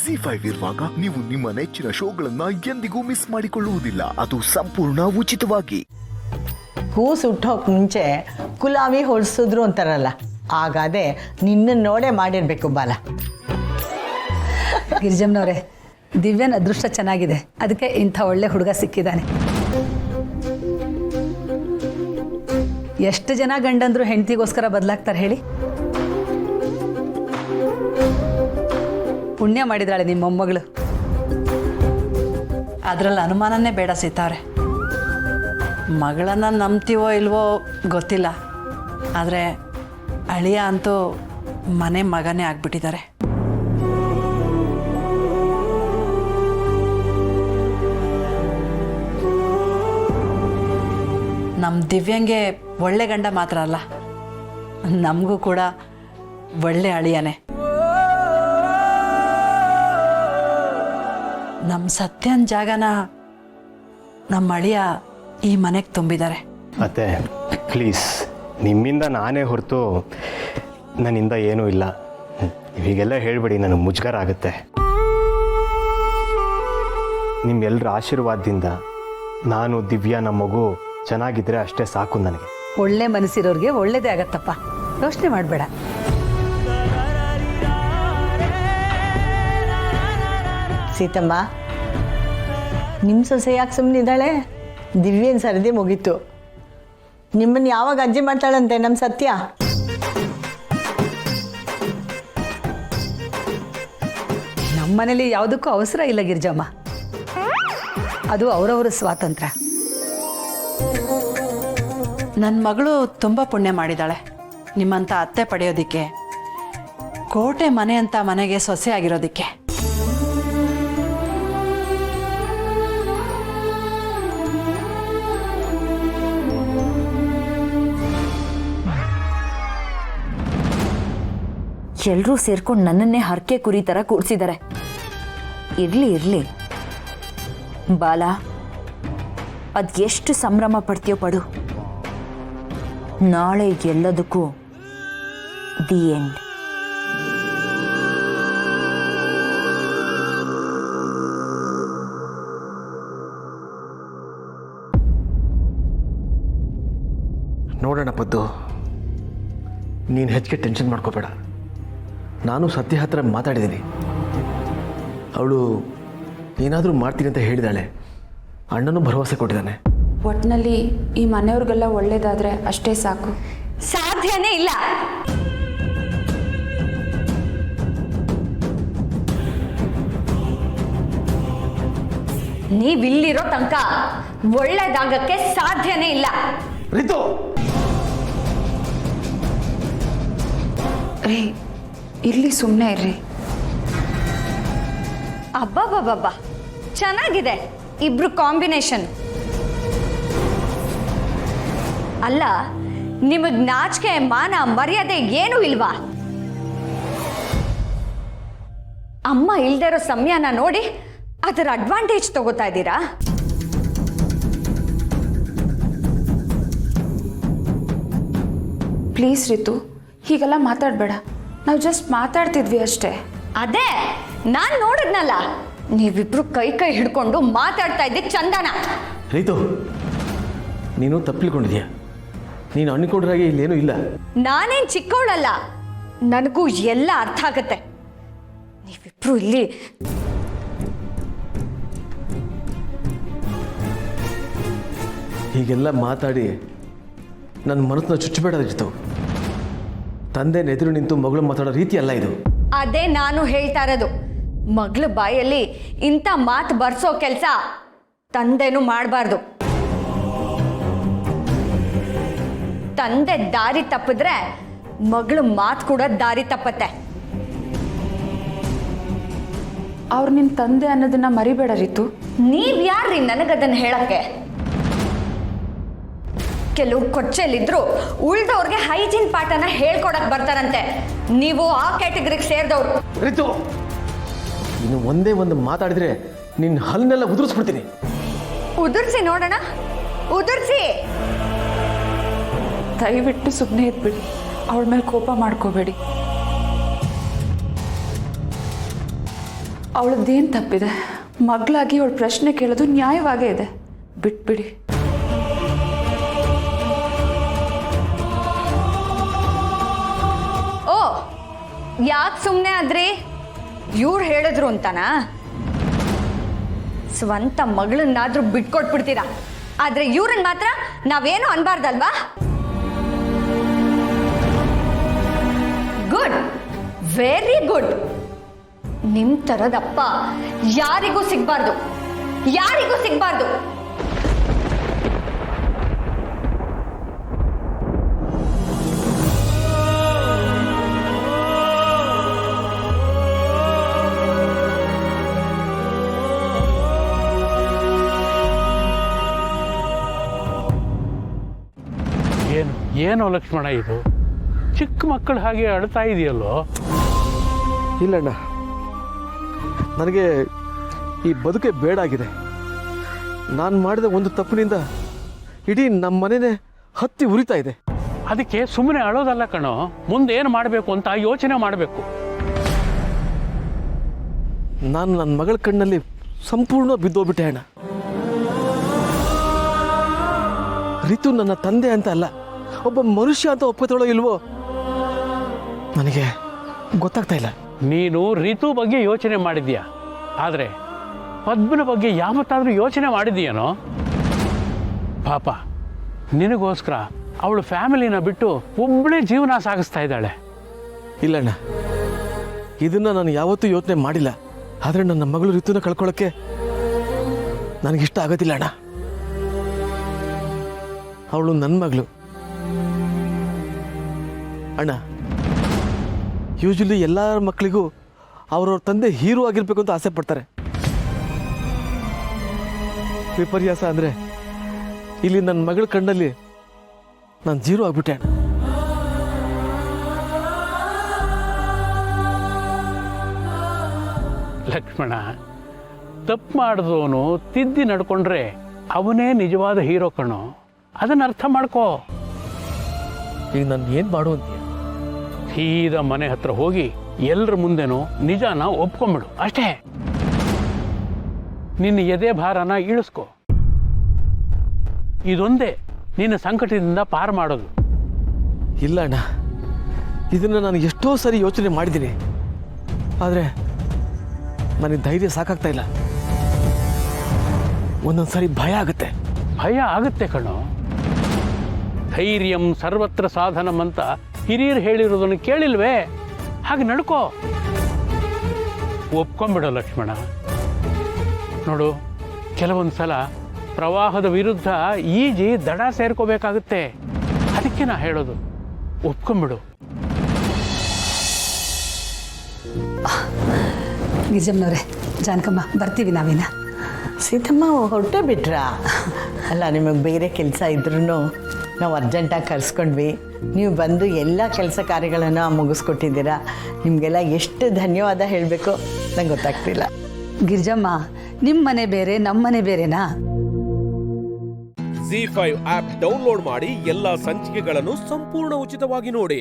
ZEE5 ಇರುವಾಗ ನೀವು ನಿಮ್ಮ ನೆಚ್ಚಿನ ಶೋಗಳನ್ನ ಎಂದಿಗೂ ಮಿಸ್ ಮಾಡಿಕೊಳ್ಳುವುದಿಲ್ಲ. ಅದು ಸಂಪೂರ್ಣ ಉಚಿತವಾಗಿ. ಹೂ ಸುಟ್ಟೋಕ್ ಮುಂಚೆ ಕುಲಾವಿ ಹೊಡ್ಸಿದ್ರು ಅಂತಾರಲ್ಲ, ಹಾಗಾದೆ ನಿನ್ನ ನೋಡೇ ಮಾಡಿರ್ಬೇಕು ಬಾಲ. ಗಿರಿಜಮ್ಮನವರೇ, ದಿವ್ಯನ ಅದೃಷ್ಟ ಚೆನ್ನಾಗಿದೆ, ಅದಕ್ಕೆ ಇಂಥ ಒಳ್ಳೆ ಹುಡುಗ ಸಿಕ್ಕಿದ್ದಾನೆ. ಎಷ್ಟು ಜನ ಗಂಡಂದ್ರು ಹೆಂಡತಿಗೋಸ್ಕರ ಬದಲಾಗ್ತಾರೆ ಹೇಳಿ. ಪುಣ್ಯ ಮಾಡಿದಾಳೆ ನಿಮ್ಮ ಮೊಮ್ಮಗಳು, ಅದರಲ್ಲಿ ಅನುಮಾನನೇ ಬೇಡ ಸೀತಾವ್ರೆ. ಮಗಳನ್ನು ನಂಬ್ತೀವೋ ಇಲ್ವೋ ಗೊತ್ತಿಲ್ಲ, ಆದರೆ ಅಳಿಯ ಅಂತೂ ಮನೆ ಮಗನೇ ಆಗ್ಬಿಟ್ಟಿದ್ದಾರೆ. ನಮ್ಮ ದಿವ್ಯಂಗೆ ಒಳ್ಳೆ ಗಂಡ ಮಾತ್ರ ಅಲ್ಲ, ನಮಗೂ ಕೂಡ ಒಳ್ಳೆ ಅಳಿಯನೇ. ನಮ್ಮ ಸತ್ಯನ ಜಾಗನ ನಮ್ಮ ಅಳಿಯ ಈ ಮನೆಗೆ ತುಂಬಿದ್ದಾರೆ. ಅತ್ತೆ ಪ್ಲೀಸ್, ನಿಮ್ಮಿಂದ ನಾನೇ ಹೊರತು ನನ್ನಿಂದ ಏನೂ ಇಲ್ಲ. ಹೀಗೆಲ್ಲ ಹೇಳಬೇಡಿ, ನನಗೆ ಮುಜುಗರ ಆಗುತ್ತೆ. ನಿಮ್ಮೆಲ್ಲರ ಆಶೀರ್ವಾದದಿಂದ ನಾನು, ದಿವ್ಯಾ, ನಮ್ಮ ಮಗು ಚೆನ್ನಾಗಿದ್ದರೆ ಅಷ್ಟೇ ಸಾಕು ನನಗೆ. ಒಳ್ಳೆ ಮನಸ್ಸಿರೋರಿಗೆ ಒಳ್ಳೇದೇ ಆಗತ್ತಪ್ಪ, ಯೋಚನೆ ಮಾಡಬೇಡ. ಸೀತಮ್ಮ, ನಿಮ್ಮ ಸೊಸೆ ಯಾಕೆ ಸುಮ್ಮನಿದ್ದಾಳೆ? ದಿವ್ಯನ ಸರದಿ ಮುಗೀತು. ನಿಮ್ಮನ್ನು ಯಾವಾಗ ಅಜ್ಜಿ ಮಾಡ್ತಾಳಂತೆ ನಮ್ಮ ಸತ್ಯ? ನಮ್ಮ ಮನೇಲಿ ಯಾವುದಕ್ಕೂ ಅವಸರ ಇಲ್ಲ ಗಿರಿಜಮ್ಮ, ಅದು ಅವರವರ ಸ್ವಾತಂತ್ರ್ಯ. ನನ್ನ ಮಗಳು ತುಂಬ ಪುಣ್ಯ ಮಾಡಿದ್ದಾಳೆ ನಿಮ್ಮಂಥ ಅತ್ತೆ ಪಡೆಯೋದಿಕ್ಕೆ, ಕೋಟೆ ಮನೆ ಅಂತ ಮನೆಗೆ ಸೊಸೆ ಆಗಿರೋದಿಕ್ಕೆ. ಎಲ್ಲರೂ ಸೇರ್ಕೊಂಡು ನನ್ನನ್ನೇ ಹರಕೆ ಕುರಿ ಥರ ಕೂರಿಸಿದ್ದಾರೆ. ಇರಲಿ ಇರಲಿ ಬಾಲ, ಅದು ಎಷ್ಟು ಸಂಭ್ರಮ ಪಡ್ತೀಯೋ ಪಡು. ನಾಳೆ ಎಲ್ಲದಕ್ಕೂ ದಿ ಎಂಡ್. ನೋಡೋಣ ಪದ್ದು, ನೀನು ಹೆಚ್ಚಿಗೆ ಟೆನ್ಷನ್ ಮಾಡ್ಕೋಬೇಡ. ನಾನು ಸತ್ಯ ಹತ್ರ ಮಾತಾಡಿದ್ದೀನಿ. ಅವಳು ಏನಾದರೂ ಮಾಡ್ತೀನಿ ಅಂತ ಹೇಳಿದಾಳೆ. ಅಣ್ಣನೂ ಭರವಸೆ ಕೊಟ್ಟಿದ್ದಾನೆ. ಒಟ್ಟಿನಲ್ಲಿ ಈ ಮನೆಯವ್ರಿಗೆಲ್ಲ ಒಳ್ಳೇದಾದರೆ ಅಷ್ಟೇ ಸಾಕು. ಸಾಧ್ಯನೇ ಇಲ್ಲ. ನೀವಿಲ್ಲಿರೋ ತನಕ ಒಳ್ಳೇದಾಗಕ್ಕೆ ಸಾಧ್ಯನೇ ಇಲ್ಲ. ರಿತು, ರೀ ಇಲ್ಲಿ ಸುಮ್ಮನೆ ಇರ್ರಿ. ಅಬ್ಬಬ್ಬಬ್ಬ, ಚೆನ್ನಾಗಿದೆ ಇಬ್ರು ಕಾಂಬಿನೇಷನ್. ಅಲ್ಲ, ನಿಮಗ್ ನಾಚಿಕೆ ಮಾನ ಮರ್ಯಾದೆ ಏನೂ ಇಲ್ವಾ? ಅಮ್ಮ ಇಲ್ದೇ ಇರೋ ಸಮಯನ ನೋಡಿ ಅದರ ಅಡ್ವಾಂಟೇಜ್ ತಗೋತಾ ಇದ್ದೀರಾ? ಪ್ಲೀಸ್ ರಿತು, ಹೀಗೆಲ್ಲ ಮಾತಾಡಬೇಡ. ನಾವು ಜಸ್ಟ್ ಮಾತಾಡ್ತಿದ್ವಿ ಅಷ್ಟೇ. ಅದೇ ನಾನ್ ನೋಡಿದ್ನಲ್ಲ, ನೀವಿಬ್ರು ಕೈ ಕೈ ಹಿಡ್ಕೊಂಡು ಮಾತಾಡ್ತಾ ಇದ್ದಿದ್ ಚಂದನ. ರಿತು, ನೀನು ತಪ್ಪಿಕೊಂಡಿದ್ಯಾ. ನೀನು ಅನ್ಕೊಂಡ್ರಾಗೆ ಇಲ್ಲೇನೂ ಇಲ್ಲ. ನಾನೇನ್ ಚಿಕ್ಕವಳಲ್ಲ, ನನಗೂ ಎಲ್ಲ ಅರ್ಥ ಆಗತ್ತೆ. ನೀವಿಬ್ರು ಇಲ್ಲಿ ಹೀಗೆಲ್ಲ ಮಾತಾಡಿ ನನ್ನ ಮನಸ್ಸನ್ನ ಚುಚ್ಚಬೇಡದಿತ್ತು. ತಂದೆ ನೆದುರು ನಿಂತು ಮಗಳು ಮಾತಾಡೋ ರೀತಿ ಅಲ್ಲ ಇದು. ಅದೇ ನಾನು ಹೇಳ್ತಾ ಇರೋದು. ಮಗಳ ಬಾಯಲ್ಲಿ ಇಂಥ ಮಾತು ಬರ್ಸೋ ಕೆಲಸ ತಂದೆನೂ ಮಾಡಬಾರ್ದು. ತಂದೆ ದಾರಿ ತಪ್ಪಿದ್ರೆ ಮಗಳು ಮಾತು ಕೂಡ ದಾರಿ ತಪ್ಪತ್ತೆ. ಅವ್ರು ನಿನ್ನ ತಂದೆ ಅನ್ನೋದನ್ನ ಮರಿಬೇಡ ರಿತು. ನೀವ್ ಯಾರ್ರಿ ನನಗದನ್ನ ಹೇಳಕ್ಕೆ? ಕೆಲವು ಕೊಚ್ಚೆಲಿದ್ರು ಉಳ್ದವ್ರಿಗೆ ಹೈಜೀನ್ ಪಾಠನ ಹೇಳ್ಕೊಡಕ್ ಬರ್ತಾರಂತೆ. ನೀವು ಆ ಕ್ಯಾಟಗರಿಗೆ ಸೇರಿದವ್ರು. ರಿತು, ನೀನು ಒಂದೇ ಒಂದು ಮಾತಾಡಿದ್ರೆ ನಿನ್ನ ಹಲ್ಲನ್ನೆಲ್ಲ ಉದುರಿಸ್ಬಿಡ್ತೀನಿ. ಉದುರ್ಸಿ ನೋಡೋಣ, ಉದುರ್ಸಿ. ದಯವಿಟ್ಟು ಸುಮ್ಮನೆ ಇದ್ಬಿಡಿ, ಅವಳ ಮೇಲೆ ಕೋಪ ಮಾಡ್ಕೋಬೇಡಿ. ಅವಳದ್ದೇನು ತಪ್ಪಿದೆ? ಮಗಳಾಗಿ ಅವಳ ಪ್ರಶ್ನೆ ಕೇಳೋದು ನ್ಯಾಯವಾಗೇ ಇದೆ. ಬಿಟ್ಬಿಡಿ. ಓ, ಯಾಕೆ ಸುಮ್ಮನೆ ಆದ್ರಿ? ಇವ್ರು ಹೇಳಿದ್ರು ಅಂತನಾ? ಸ್ವಂತ ಮಗಳನ್ನಾದ್ರೂ ಬಿಟ್ಕೊಟ್ಬಿಡ್ತೀರಾ, ಆದ್ರೆ ಇವ್ರನ್ನ ಮಾತ್ರ ನಾವೇನು ಅನ್ಬಾರ್ದಲ್ವಾ? Good, very good. ನಿಮ್ ತರದಪ್ಪ ಯಾರಿಗೂ ಸಿಗ್ಬಾರ್ದು, ಯಾರಿಗೂ ಸಿಗ್ಬಾರ್ದು. ಏನೋ ಲಕ್ಷ್ಮಣ, ಇದು ಚಿಕ್ಕ ಮಕ್ಕಳು ಹಾಗೆ ಅಳ್ತಾ ಇದೆಯಲ್ಲೋ? ಇಲ್ಲಣ್ಣ, ನನಗೆ ಈ ಬದುಕೆ ಬೇಡಾಗಿದೆ. ನಾನು ಮಾಡಿದ ಒಂದು ತಪ್ಪಿನಿಂದ ಇಡೀ ನಮ್ಮ ಮನೆನೇ ಹತ್ತಿ ಉರಿತಾ ಇದೆ. ಅದಕ್ಕೆ ಸುಮ್ಮನೆ ಅಳೋದಲ್ಲ ಕಣೋ, ಮುಂದೆ ಏನು ಮಾಡಬೇಕು ಅಂತ ಯೋಚನೆ ಮಾಡಬೇಕು. ನಾನು ನನ್ನ ಮಗಳ ಕಣ್ಣಲ್ಲಿ ಸಂಪೂರ್ಣ ಬಿದ್ದೋಗ್ಬಿಟ್ಟೆ ಅಣ್ಣ. ರಿತು ನನ್ನ ತಂದೆ ಅಂತ ಅಲ್ಲ, ಒಬ್ಬ ಮನುಷ್ಯ ಅಂತ ಒಪ್ಕೋತಾಳೋ ಇಲ್ವೋ ನನಗೆ ಗೊತ್ತಾಗ್ತಾ ಇಲ್ಲ. ನೀನು ರಿತು ಬಗ್ಗೆ ಯೋಚನೆ ಮಾಡಿದ್ಯಾ, ಆದರೆ ಪದ್ಮನ ಬಗ್ಗೆ ಯಾವತ್ತಾದ್ರೂ ಯೋಚನೆ ಮಾಡಿದೀಯನೋ? ಪಾಪ, ನಿನಗೋಸ್ಕರ ಅವಳು ಫ್ಯಾಮಿಲಿನ ಬಿಟ್ಟು ಒಬ್ಬಳೇ ಜೀವನ ಸಾಗಿಸ್ತಾ ಇದ್ದಾಳೆ. ಇಲ್ಲಣ್ಣ, ಇದನ್ನು ನಾನು ಯಾವತ್ತೂ ಯೋಚನೆ ಮಾಡಿಲ್ಲ. ಆದರೆ ನನ್ನ ಮಗಳು ರಿತುನ ಕಳ್ಕೊಳ್ಳೋಕ್ಕೆ ನನಗಿಷ್ಟ ಆಗೋದಿಲ್ಲ ಅಣ್ಣ. ಅವಳು ನನ್ನ ಮಗಳು ಅಣ್ಣ. ಯೂಶಲಿ ಎಲ್ಲ ಮಕ್ಕಳಿಗೂ ಅವ್ರವ್ರ ತಂದೆ ಹೀರೋ ಆಗಿರ್ಬೇಕು ಅಂತ ಆಸೆ ಪಡ್ತಾರೆ. ವಿಪರ್ಯಾಸ ಅಂದರೆ ಇಲ್ಲಿ ನನ್ನ ಮಗಳ ಕಣ್ಣಲ್ಲಿ ನಾನು ಜೀರೋ ಆಗ್ಬಿಟ್ಟೆ ಅಣ್ಣ. ಲಕ್ಷ್ಮಣ, ತಪ್ಪು ಮಾಡಿದವನು ತಿದ್ದಿ ನಡ್ಕೊಂಡ್ರೆ ಅವನೇ ನಿಜವಾದ ಹೀರೋ ಕಣೋ. ಅದನ್ನ ಅರ್ಥ ಮಾಡ್ಕೋ. ಈಗ ನಾನು ಏನು ಮಾಡು ಅಂತೀಯ? ಸೀದಾ ಮನೆ ಹತ್ರ ಹೋಗಿ ಎಲ್ಲರ ಮುಂದೆನೂ ನಿಜಾನ ಒಪ್ಕೊಂಬಿಡು ಅಷ್ಟೇ. ನಿನ್ನ ಎದೆ ಭಾರನ ಇಳಿಸ್ಕೊ. ಇದೊಂದೇ ನಿನ್ನ ಸಂಕಟದಿಂದ ಪಾರು ಮಾಡೋದು. ಇಲ್ಲ ಅಣ್ಣ, ಇದನ್ನು ನಾನು ಎಷ್ಟೋ ಸರಿ ಯೋಚನೆ ಮಾಡಿದ್ದೀನಿ, ಆದರೆ ನನಗೆ ಧೈರ್ಯ ಸಾಕಾಗ್ತಾ ಇಲ್ಲ. ಒಂದೊಂದು ಸಾರಿ ಭಯ ಆಗುತ್ತೆ. ಭಯ ಆಗುತ್ತೆ ಕಣೋ. ಧೈರ್ಯಂ ಸರ್ವತ್ರ ಸಾಧನಂ ಅಂತ ಹಿರಿಯರು ಹೇಳಿರೋದನ್ನು ಕೇಳಿಲ್ವೇ? ಹಾಗೆ ನಡ್ಕೋ. ಒಪ್ಕೊಂಬಿಡೋ ಲಕ್ಷ್ಮಣ. ನೋಡು, ಕೆಲವೊಂದು ಸಲ ಪ್ರವಾಹದ ವಿರುದ್ಧ ಈಜಿ ದಡ ಸೇರ್ಕೋಬೇಕಾಗುತ್ತೆ. ಅದಕ್ಕೆ ನಾ ಹೇಳೋದು, ಒಪ್ಕೊಂಬಿಡು. ಗಿರಿಜಮ್ಮನವ್ರೆ, ಜಾನಕಮ್ಮ, ಬರ್ತೀವಿ ನಾವಿನ. ಸೀತಮ್ಮ ಹೊರಟೇ ಬಿಟ್ರಾ? ಅಲ್ಲ, ನಿಮಗೆ ಬೇರೆ ಕೆಲಸ ಇದ್ರೂ ನಾವು ಅರ್ಜೆಂಟಾಗಿ ಕರ್ಸ್ಕೊಂಡ್ವಿ. ನೀವು ಬಂದು ಎಲ್ಲ ಕೆಲಸ ಕಾರ್ಯಗಳನ್ನು ಮುಗಿಸ್ಕೊಟ್ಟಿದ್ದೀರಾ. ನಿಮಗೆಲ್ಲ ಎಷ್ಟು ಧನ್ಯವಾದ ಹೇಳಬೇಕು ನಂಗೆ ಗೊತ್ತಾಗ್ತಿಲ್ಲ. ಗಿರಿಜಮ್ಮ, ನಿಮ್ಮ ಮನೆ ಬೇರೆ ನಮ್ಮ ಮನೆ ಬೇರೆನಾ? ZEE5 ಆಪ್ ಡೌನ್ಲೋಡ್ ಮಾಡಿ ಎಲ್ಲಾ ಸಂಚಿಕೆಗಳನ್ನು ಸಂಪೂರ್ಣ ಉಚಿತವಾಗಿ ನೋಡಿ.